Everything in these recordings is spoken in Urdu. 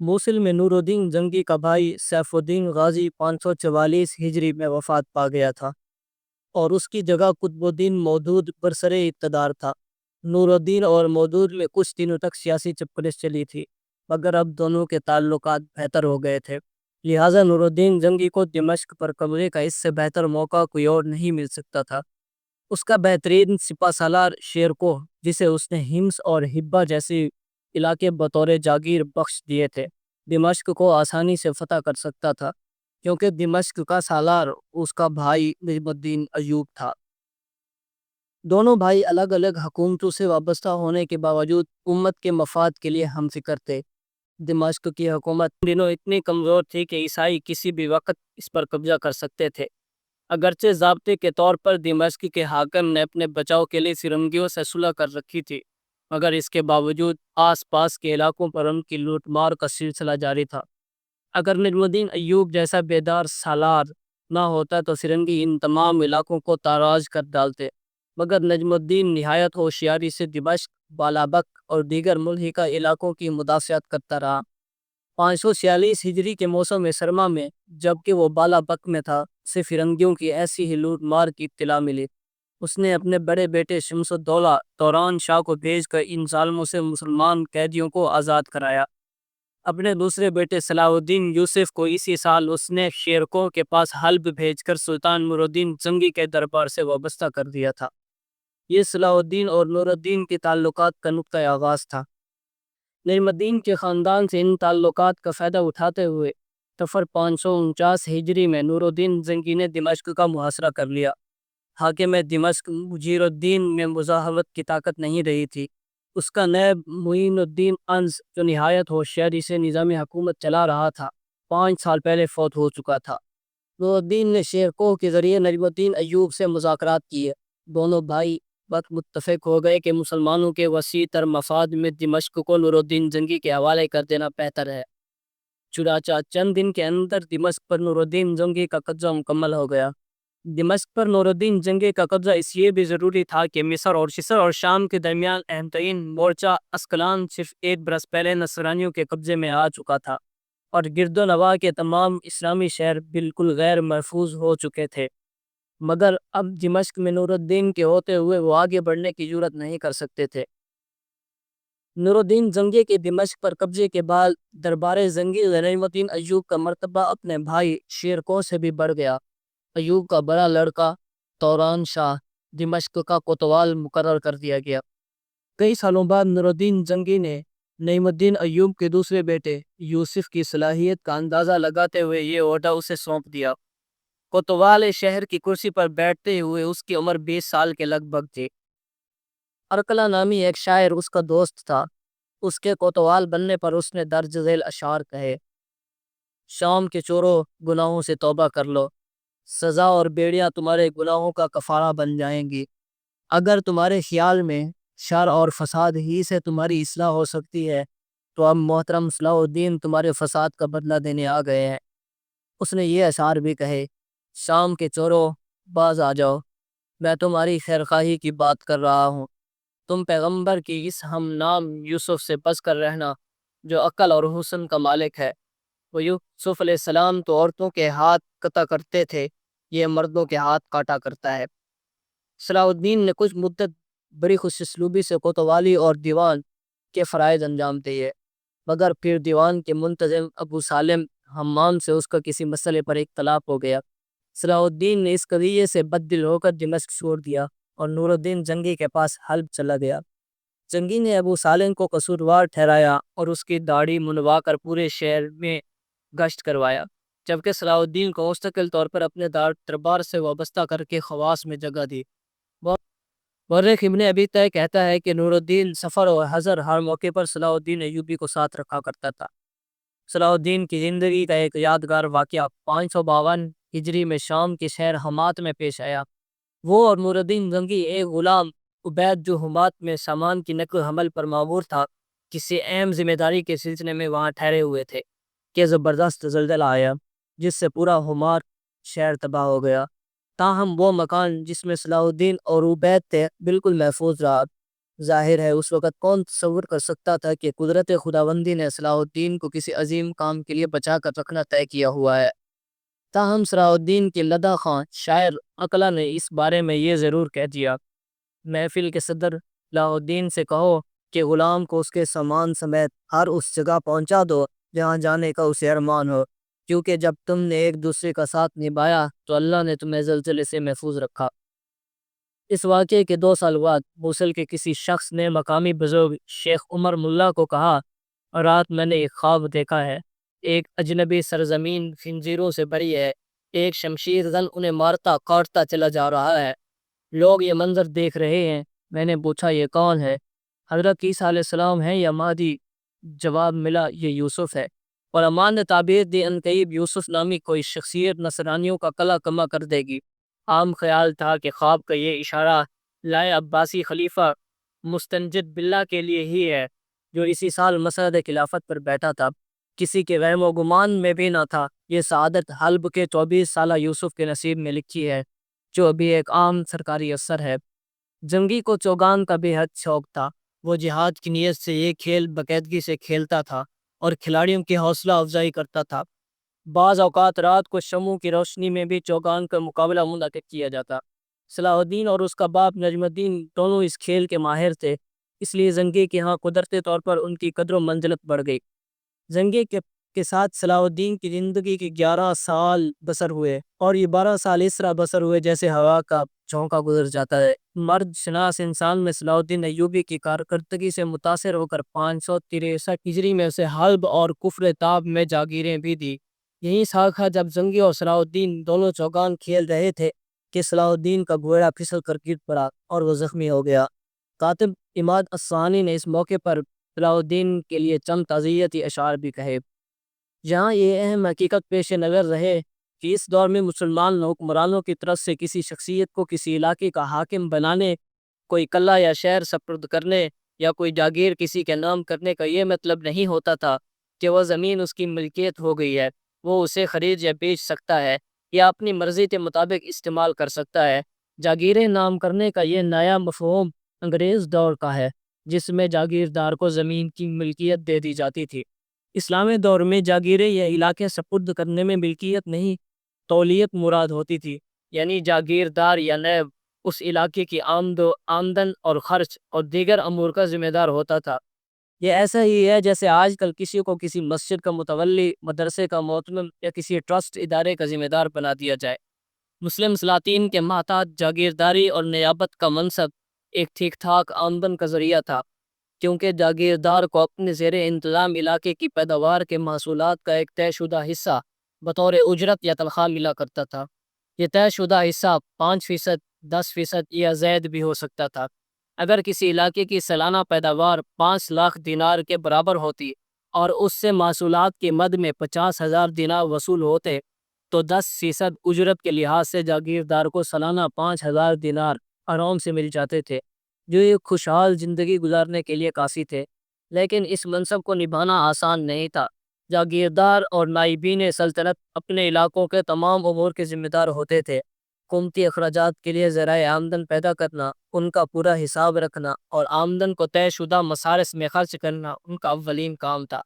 موصل میں نور الدین جنگی کا بھائی سیف الدین غازی 544 ہجری میں وفات پا گیا تھا اور اس کی جگہ قطب الدین مودود برسر اقتدار تھا۔ نور الدین اور مودود میں کچھ دنوں تک سیاسی چپکلش چلی تھی، مگر اب دونوں کے تعلقات بہتر ہو گئے تھے، لہٰذا نور الدین جنگی کو دمشق پر قبضے کا اس سے بہتر موقع کوئی اور نہیں مل سکتا تھا۔ اس کا بہترین سپہ سالار شیرکوہ، جسے اس نے ہمس اور ہبہ جیسے علاقے بطور جاگیر بخش دیے تھے، دمشق کو آسانی سے فتح کر سکتا تھا، کیونکہ دمشق کا سالار اس کا بھائی نجم الدین ایوب تھا۔ دونوں بھائی الگ الگ حکومتوں سے وابستہ ہونے کے باوجود امت کے مفاد کے لیے ہم فکر تھے۔ دمشق کی حکومت ان دنوں اتنی کمزور تھی کہ عیسائی کسی بھی وقت اس پر قبضہ کر سکتے تھے۔ اگرچہ ضابطے کے طور پر دمشق کے حاکم نے اپنے بچاؤ کے لیے فرنگیوں سے صلح کر رکھی تھی، مگر اس کے باوجود آس پاس کے علاقوں پر ان کی لوٹ مار کا سلسلہ جاری تھا۔ اگر نجم الدین ایوب جیسا بیدار سالار نہ ہوتا تو فرنگی ان تمام علاقوں کو تاراج کر ڈالتے، مگر نجم الدین نہایت ہوشیاری سے دمشق، بالابک اور دیگر ملحقہ علاقوں کی مدافعت کرتا رہا۔ 546 ہجری کے موسم سرما میں جبکہ وہ بالابک میں تھا، اسے فرنگیوں کی ایسی ہی لوٹ مار کی اطلاع ملی۔ اس نے اپنے بڑے بیٹے شمس الدولہ توران شاہ کو بھیج کر ان ظالموں سے مسلمان قیدیوں کو آزاد کرایا۔ اپنے دوسرے بیٹے صلاح الدین یوسف کو اسی سال اس نے شیرکوہ کے پاس حلب بھیج کر سلطان نور الدین جنگی کے دربار سے وابستہ کر دیا تھا۔ یہ صلاح الدین اور نور الدین کے تعلقات کا نقطۂ آغاز تھا۔ نجم الدین کے خاندان سے ان تعلقات کا فائدہ اٹھاتے ہوئے صفر 549 ہجری میں نور الدین جنگی نے دمشق کا محاصرہ کر لیا۔ حاکم دمشق مجیر الدین میں مزاحمت کی طاقت نہیں رہی تھی۔ اس کا نائب معین الدین انس، جو نہایت ہوشیاری سے نظام حکومت چلا رہا تھا، 5 سال پہلے فوت ہو چکا تھا۔ نور الدین نے شیرکوہ کے ذریعے نجم الدین ایوب سے مذاکرات کیے۔ دونوں بھائی وقت متفق ہو گئے کہ مسلمانوں کے وسیع تر مفاد میں دمشق کو نور الدین جنگی کے حوالے کر دینا بہتر ہے۔ چنانچہ چند دن کے اندر دمشق پر نور الدین جنگی کا قبضہ مکمل ہو گیا۔ دمشق پر نور الدین جنگی کا قبضہ اس لیے بھی ضروری تھا کہ مصر اور شام کے درمیان اہم ترین مورچہ اسکلان صرف ایک برس پہلے نصرانیوں کے قبضے میں آ چکا تھا، اور گرد و نواح کے تمام اسلامی شہر بالکل غیر محفوظ ہو چکے تھے۔ مگر اب دمشق میں نور الدین کے ہوتے ہوئے وہ آگے بڑھنے کی جرات نہیں کر سکتے تھے۔ نور الدین جنگی کے دمشق پر قبضے کے بعد دربار جنگی نجم الدین ایوب کا مرتبہ اپنے بھائی شیرکوہ سے بھی بڑھ گیا۔ ایوب کا بڑا لڑکا توران شاہ دمشق کا کوتوال مقرر کر دیا گیا۔ کئی سالوں بعد نور الدین جنگی نے نجم الدین ایوب کے دوسرے بیٹے یوسف کی صلاحیت کا اندازہ لگاتے ہوئے یہ عہدہ اسے سونپ دیا۔ کوتوال شہر کی کرسی پر بیٹھتے ہوئے اس کی عمر 20 سال کے لگ بھگ تھی۔ ارکلا نامی ایک شاعر اس کا دوست تھا۔ اس کے کوتوال بننے پر اس نے درج ذیل اشعار کہے: شام کے چوروں، گناہوں سے توبہ کر لو، سزا اور بیڑیاں تمہارے گناہوں کا کفارہ بن جائیں گی۔ اگر تمہارے خیال میں شر اور فساد ہی سے تمہاری اصلاح ہو سکتی ہے تو اب محترم صلاح الدین تمہارے فساد کا بدلہ دینے آ گئے ہیں۔ اس نے یہ اشعار بھی کہے: شام کے چوروں، باز آ جاؤ، میں تمہاری خیرخواہی کی بات کر رہا ہوں۔ تم پیغمبر کی اس ہم نام یوسف سے بچ کر رہنا، جو عقل اور حسن کا مالک ہے۔ وہ یوسف علیہ السلام تو عورتوں کے ہاتھ قطع کرتے تھے، یہ مردوں کے ہاتھ کاٹا کرتا ہے۔ صلاح الدین نے کچھ مدت بڑی خوش اسلوبی سے کوتوالی اور دیوان کے فرائض انجام دیے، مگر پھر دیوان کے منتظم ابو سالم حمام سے اس کا کسی مسئلے پر اختلاف ہو گیا۔ صلاح الدین نے اس قضیے سے بددل ہو کر دمشق چھوڑ دیا اور نور الدین جنگی کے پاس حلب چلا گیا۔ جنگی نے ابو سالم کو قصوروار ٹھہرایا اور اس کی داڑھی منڈوا کر پورے شہر میں گشت کروایا، جبکہ صلاح الدین کو مستقل طور پر اپنے دربار سے وابستہ کر کے خواص میں جگہ دی۔ مورخ ابن ابی طیب کہتا ہے کہ نور الدین سفر اور حضر ہر موقع پر صلاح الدین ایوبی کو ساتھ رکھا کرتا تھا۔ صلاح الدین کی زندگی کا ایک یادگار واقعہ 552 ہجری میں شام کے شہر حمات میں پیش آیا۔ وہ اور نور الدین جنگی ایک غلام عبید جو حمات میں سامان کی نقل و حمل پر مامور تھا، کسی اہم ذمہ داری کے سلسلے میں وہاں ٹھہرے ہوئے تھے کہ زبردست زلزلہ آیا جس سے پورا حمات شہر تباہ ہو گیا۔ تاہم وہ مکان جس میں صلاح الدین اور عبید تھے بالکل محفوظ رہا۔ ظاہر ہے اس وقت کون تصور کر سکتا تھا کہ قدرت خداوندی نے صلاح الدین کو کسی عظیم کام کے لیے بچا کر رکھنا طے کیا ہوا ہے۔ تاہم صلاح الدین کے لدہ خان شاعر اقلا نے اس بارے میں یہ ضرور کہہ دیا: محفل کے صدر صلاح الدین سے کہو کہ غلام کو اس کے سامان سمیت ہر اس جگہ پہنچا دو جہاں جانے کا اسے ارمان ہو، کیونکہ جب تم نے ایک دوسرے کا ساتھ نبھایا تو اللہ نے تمہیں زلزلے سے محفوظ رکھا۔ اس واقعے کے 2 سال بعد موصل کے کسی شخص نے مقامی بزرگ شیخ عمر ملا کو کہا: رات میں نے ایک خواب دیکھا ہے، ایک اجنبی سرزمین خنزیروں سے بھری ہے، ایک شمشیر زن انہیں مارتا کاٹتا چلا جا رہا ہے، لوگ یہ منظر دیکھ رہے ہیں۔ میں نے پوچھا یہ کون ہے؟ حضرت عیسیٰ علیہ السلام ہے یا مہدی؟ جواب ملا یہ یوسف ہے۔ علماء نے تعبیر دی ان قریب یوسف نامی کوئی شخصیت نصرانیوں کا کلا کما کر دے گی۔ عام خیال تھا کہ خواب کا یہ اشارہ لائے عباسی خلیفہ مستنجد باللہ کے لیے ہی ہے، جو اسی سال مسند خلافت پر بیٹھا تھا۔ کسی کے وہم و گمان میں بھی نہ تھا یہ سعادت حلب کے 24 سالہ یوسف کے نصیب میں لکھی ہے، جو ابھی ایک عام سرکاری افسر ہے۔ جنگی کو چوگان کا بے حد شوق تھا۔ وہ جہاد کی نیت سے یہ کھیل باقاعدگی سے کھیلتا تھا اور کھلاڑیوں کی حوصلہ افزائی کرتا تھا۔ بعض اوقات رات کو شمعوں کی روشنی میں بھی چوگان کا مقابلہ منعقد کیا جاتا۔ صلاح الدین اور اس کا باپ نجم الدین دونوں اس کھیل کے ماہر تھے، اس لیے زنگی کے ہاں قدرتی طور پر ان کی قدر و منزلت بڑھ گئی۔ زنگی کے ساتھ صلاح الدین کی زندگی کے 11 سال بسر ہوئے، اور یہ 12 سال اس طرح بسر ہوئے جیسے ہوا کا جھونکا گزر جاتا ہے۔ مرد شناس انسان میں صلاح الدین ایوبی کی کارکردگی سے متاثر ہو کر 563 ہجری میں اسے حلب اور کفر تاب میں جاگیریں بھی دی۔ یہی ساکھا جب زنگی اور صلاح الدین دونوں چوگان کھیل رہے تھے کہ صلاح الدین کا گھوڑا پھسل کر گر پڑا اور وہ زخمی ہو گیا۔ کاتب عماد الثانی نے اس موقع پر صلاح الدین کے لیے چند تعزیتی اشعار بھی کہے۔ جہاں یہ اہم حقیقت پیش نظر رہے کہ اس دور میں مسلمان حکمرانوں کی طرف سے کسی شخصیت کو کسی علاقے کا حاکم بنانے، کوئی قلعہ یا شہر سپرد کرنے یا کوئی جاگیر کسی کے نام کرنے کا یہ مطلب نہیں ہوتا تھا کہ وہ زمین اس کی ملکیت ہو گئی ہے۔ وہ اسے خرید یا بیچ سکتا ہے یا اپنی مرضی کے مطابق استعمال کر سکتا ہے۔ جاگیریں نام کرنے کا یہ نیا مفہوم انگریز دور کا ہے، جس میں جاگیردار کو زمین کی ملکیت دے دی جاتی تھی۔ اسلامی دور میں جاگیریں یا علاقے سپرد کرنے میں ملکیت نہیں، تولیت مراد ہوتی تھی، یعنی جاگیردار یا نیب اس علاقے کی آمدن اور خرچ اور دیگر امور کا ذمہ دار ہوتا تھا۔ یہ ایسا ہی ہے جیسے آج کل کسی کو کسی مسجد کا متولی، مدرسے کا معتمم یا کسی ٹرسٹ ادارے کا ذمہ دار بنا دیا جائے۔ مسلم سلاطین کے محتاط جاگیرداری اور نیابت کا منصب ایک ٹھیک ٹھاک آمدن کا ذریعہ تھا، کیونکہ جاگیردار کو اپنے زیر انتظام علاقے کی پیداوار کے محصولات کا ایک طے شدہ حصہ بطور اجرت یا تنخواہ ملا کرتا تھا۔ یہ طے شدہ حصہ 5%، 10% یا زائد بھی ہو سکتا تھا۔ اگر کسی علاقے کی سالانہ پیداوار 5 لاکھ دینار کے برابر ہوتی اور اس سے محصولات کی مد میں 50,000 دینار وصول ہوتے تو 10% اجرت کے لحاظ سے جاگیردار کو سالانہ 5,000 دینار آرام سے مل جاتے تھے، جو ایک خوشحال زندگی گزارنے کے لیے کافی تھے۔ لیکن اس منصب کو نبھانا آسان نہیں تھا۔ جاگیردار اور نائبین سلطنت اپنے علاقوں کے تمام امور کے ذمہ دار ہوتے تھے۔ حکومتی اخراجات کے لیے ذرائع آمدن پیدا کرنا، ان کا پورا حساب رکھنا اور آمدن کو طے شدہ مصارف میں خرچ کرنا ان کا اولین کام تھا۔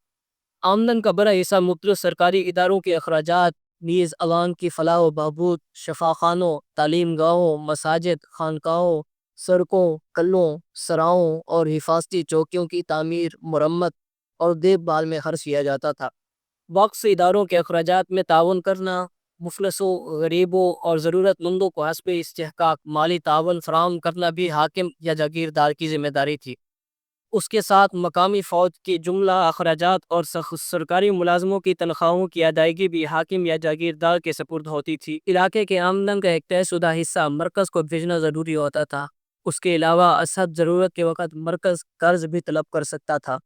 آمدن کا بڑا حصہ مختلف سرکاری اداروں کے اخراجات نیز عوام کی فلاح و بہبود، شفاخانوں، تعلیم گاہوں، مساجد، خانقاہوں، سڑکوں، قلعوں، سراؤں اور حفاظتی چوکیوں کی تعمیر، مرمت اور دیکھ بھال میں خرچ کیا جاتا تھا۔ وقف اداروں کے اخراجات میں تعاون کرنا، مفلسوں، غریبوں اور ضرورت مندوں کو حسب استحقاق مالی تعاون فراہم کرنا بھی حاکم یا جاگیردار کی ذمہ داری تھی۔ اس کے ساتھ مقامی فوج کی جملہ اخراجات اور سرکاری ملازموں کی تنخواہوں کی ادائیگی بھی حاکم یا جاگیردار کے سپرد ہوتی تھی۔ علاقے کے آمدن کا ایک طے شدہ حصہ مرکز کو بھیجنا ضروری ہوتا تھا۔ اس کے علاوہ اسد ضرورت کے وقت مرکز قرض بھی طلب کر سکتا تھا۔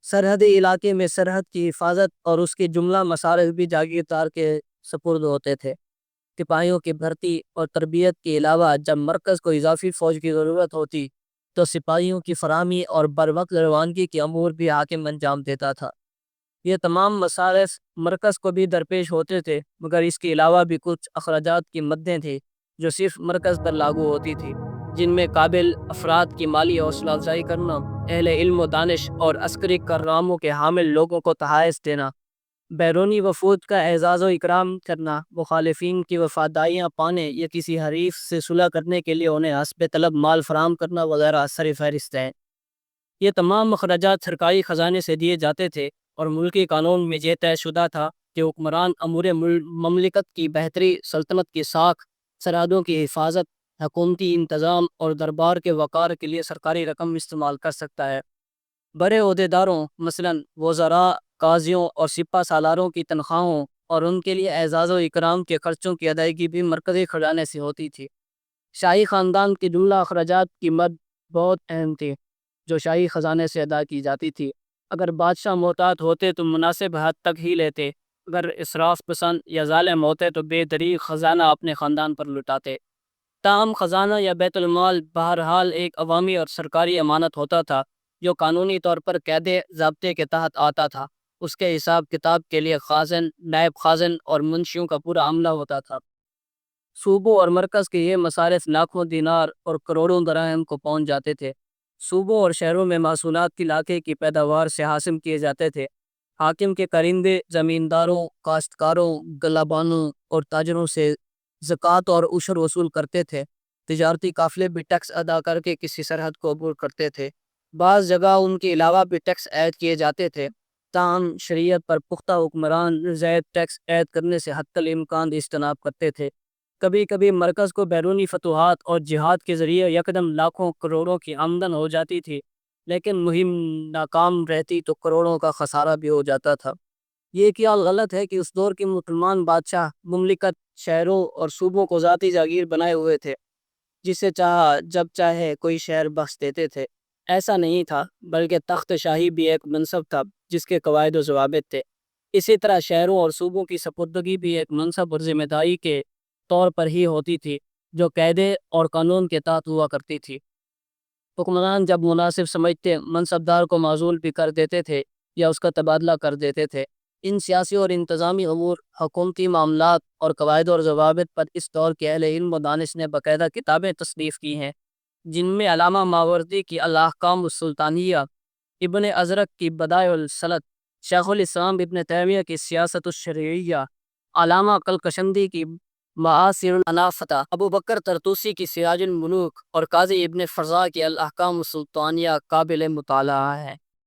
سرحدی علاقے میں سرحد کی حفاظت اور اس کی جملہ مصارف بھی جاگیردار کے سپرد ہوتے تھے۔ سپاہیوں کی بھرتی اور تربیت کے علاوہ جب مرکز کو اضافی فوج کی ضرورت ہوتی تو سپاہیوں کی فراہمی اور بروقت روانگی کے امور بھی حاکم انجام دیتا تھا۔ یہ تمام مصارف مرکز کو بھی درپیش ہوتے تھے، مگر اس کے علاوہ بھی کچھ اخراجات کی مدیں تھیں جو صرف مرکز پر لاگو ہوتی تھی۔ جن میں قابل افراد کی مالی حوصلہ افزائی کرنا، اہل علم و دانش اور عسکری کارناموں کے حامل لوگوں کو تحائف دینا، بیرونی وفود کا اعزاز و اکرام کرنا، مخالفین کی وفاداریاں پانے یا کسی حریف سے صلح کرنے کے لیے انہیں حسب طلب مال فراہم کرنا وغیرہ سر فہرست ہیں۔ یہ تمام اخراجات سرکاری خزانے سے دیے جاتے تھے اور ملکی قانون میں یہ طے شدہ تھا کہ حکمران امور مملکت کی بہتری، سلطنت کی ساکھ، سرحدوں کی حفاظت، حکومتی انتظام اور دربار کے وقار کے لیے سرکاری رقم استعمال کر سکتا ہے۔ بڑے عہدیداروں مثلاً وزراء، قاضیوں اور سپہ سالاروں کی تنخواہوں اور ان کے لیے اعزاز و اکرام کے خرچوں کی ادائیگی بھی مرکزی خزانے سے ہوتی تھی۔ شاہی خاندان کی جملہ اخراجات کی مد بہت اہم تھی جو شاہی خزانے سے ادا کی جاتی تھی۔ اگر بادشاہ محتاط ہوتے تو مناسب حد تک ہی لیتے، اگر اسراف پسند یا ظالم ہوتے تو بے دریغ خزانہ اپنے خاندان پر لٹاتے۔ تاہم خزانہ یا بیت المال بہرحال ایک عوامی اور سرکاری امانت ہوتا تھا جو قانونی طور پر قید ضابطے کے تحت آتا تھا۔ اس کے حساب کتاب کے لیے خازن، نائب خازن اور منشیوں کا پورا عملہ ہوتا تھا۔ صوبوں اور مرکز کے یہ مصارف لاکھوں دینار اور کروڑوں دراہم کو پہنچ جاتے تھے۔ صوبوں اور شہروں میں محصولات کی لاکھیں کی پیداوار سے حاصل کیے جاتے تھے۔ حاکم کے کرندے زمینداروں، کاشتکاروں، گلابانوں اور تاجروں سے زکوٰۃ اور عشر وصول کرتے تھے۔ تجارتی قافلے بھی ٹیکس ادا کر کے کسی سرحد کو عبور کرتے تھے۔ بعض جگہ ان کے علاوہ بھی ٹیکس عائد کیے جاتے تھے، تاہم شریعت پر پختہ حکمران زائد ٹیکس عائد کرنے سے حتی الامکان اجتناب کرتے تھے۔ کبھی کبھی مرکز کو بیرونی فتوحات اور جہاد کے ذریعے یکدم لاکھوں کروڑوں کی آمدن ہو جاتی تھی، لیکن مہم ناکام رہتی تو کروڑوں کا خسارہ بھی ہو جاتا تھا۔ یہ خیال غلط ہے کہ اس دور کے مسلمان بادشاہ مملکت، شہروں اور صوبوں کو ذاتی جاگیر بنائے ہوئے تھے، جسے چاہا جب چاہے کوئی شہر بخش دیتے تھے۔ ایسا نہیں تھا، بلکہ تخت شاہی بھی ایک منصب تھا جس کے قواعد و ضوابط تھے۔ اسی طرح شہروں اور صوبوں کی سپردگی بھی ایک منصب اور ذمہ داری کے طور پر ہی ہوتی تھی جو قاعدے اور قانون کے تحت ہوا کرتی تھی۔ حکمران جب مناسب سمجھتے منصبدار کو معزول بھی کر دیتے تھے یا اس کا تبادلہ کر دیتے تھے۔ ان سیاسی اور انتظامی امور، حکومتی معاملات اور قواعد اور ضوابط پر اس دور کے اہل علم و دانش نے باقاعدہ کتابیں تصنیف کی ہیں، جن میں علامہ ماوردی کی الاحکام السلطانیہ، ابن ازرق کی بدائع الصنعت، شیخ الاسلام ابن تیمیہ کی سیاست الشرعیہ، علامہ کلکشندی کی معاصر الانافتہ، ابو بکر طرطوسی کی سراج الملوک اور قاضی ابن فرزا کی الاحکام السلطانیہ قابل مطالعہ ہے۔